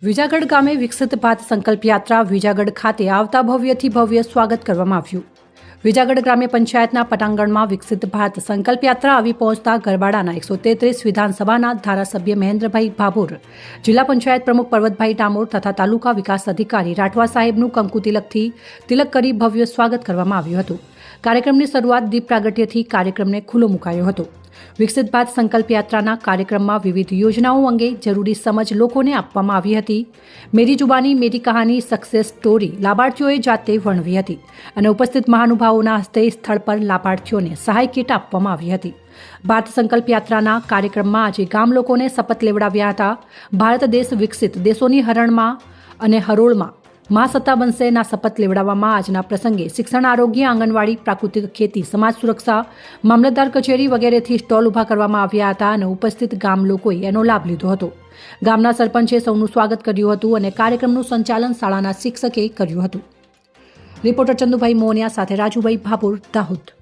વિજાગઢ ગામે વિકસિત ભારત સંકલ્પ યાત્રા વિજાગઢ ખાતે આવતા ભવ્યથી ભવ્ય સ્વાગત કરવામાં આવ્યું। વિજાગઢ ગ્રામ્ય પંચાયતના પટાંગણમાં વિકસિત ભારત સંકલ્પ યાત્રા આવી પહોંચતા ગરબાડાના 133 વિધાનસભાના ધારાસભ્ય મહેન્દ્રભાઈ ભાભોર, જિલ્લા પંચાયત પ્રમુખ પર્વતભાઈ ડામોર તથા તાલુકા વિકાસ અધિકારી રાઠવા સાહેબનું કંકુ તિલકથી તિલક કરી ભવ્ય સ્વાગત કરવામાં આવ્યું હતું। કાર્યક્રમની શરૂઆત દીપ પ્રાગટ્યથી કાર્યક્રમને ખુલ્લો મુકાયો હતો। વિકસિત ભારત સંકલ્પ યાત્રાના કાર્યક્રમમાં વિવિધ યોજનાઓ અંગે જરૂરી સમજ લોકોને આપવામાં આવી હતી। મેરી જુબાની મેરી કહાની સક્સેસ સ્ટોરી લાભાર્થીઓએ જાતે વર્ણવી હતી અને ઉપસ્થિત મહાનુભાવોના હસ્તે સ્થળ પર લાભાર્થીઓને સહાય કીટ આપવામાં આવી હતી। ભારત સંકલ્પ યાત્રાના કાર્યક્રમમાં આજે ગામ લોકોને શપથ લેવડાવ્યા હતા। ભારત દેશ વિકસિત દેશોની હરણમાં અને હરોળમાં મહાસત્તા બનશેના શપથ લેવડાવવામાં આજના પ્રસંગે શિક્ષણ, આરોગ્ય, આંગણવાડી, પ્રાકૃતિક ખેતી, સમાજ સુરક્ષા, મામલતદાર કચેરી વગેરેથી સ્ટોલ ઊભા કરવામાં આવ્યા હતા અને ઉપસ્થિત ગામ લોકોએ એનો લાભ લીધો હતો। ગામના સરપંચે સૌનું સ્વાગત કર્યું હતું અને કાર્યક્રમનું સંચાલન શાળાના શિક્ષકે કર્યું હતું। રિપોર્ટર ચંદુભાઈ મોનિયા સાથે રાજુભાઈ ભાભોર, દાહોદ।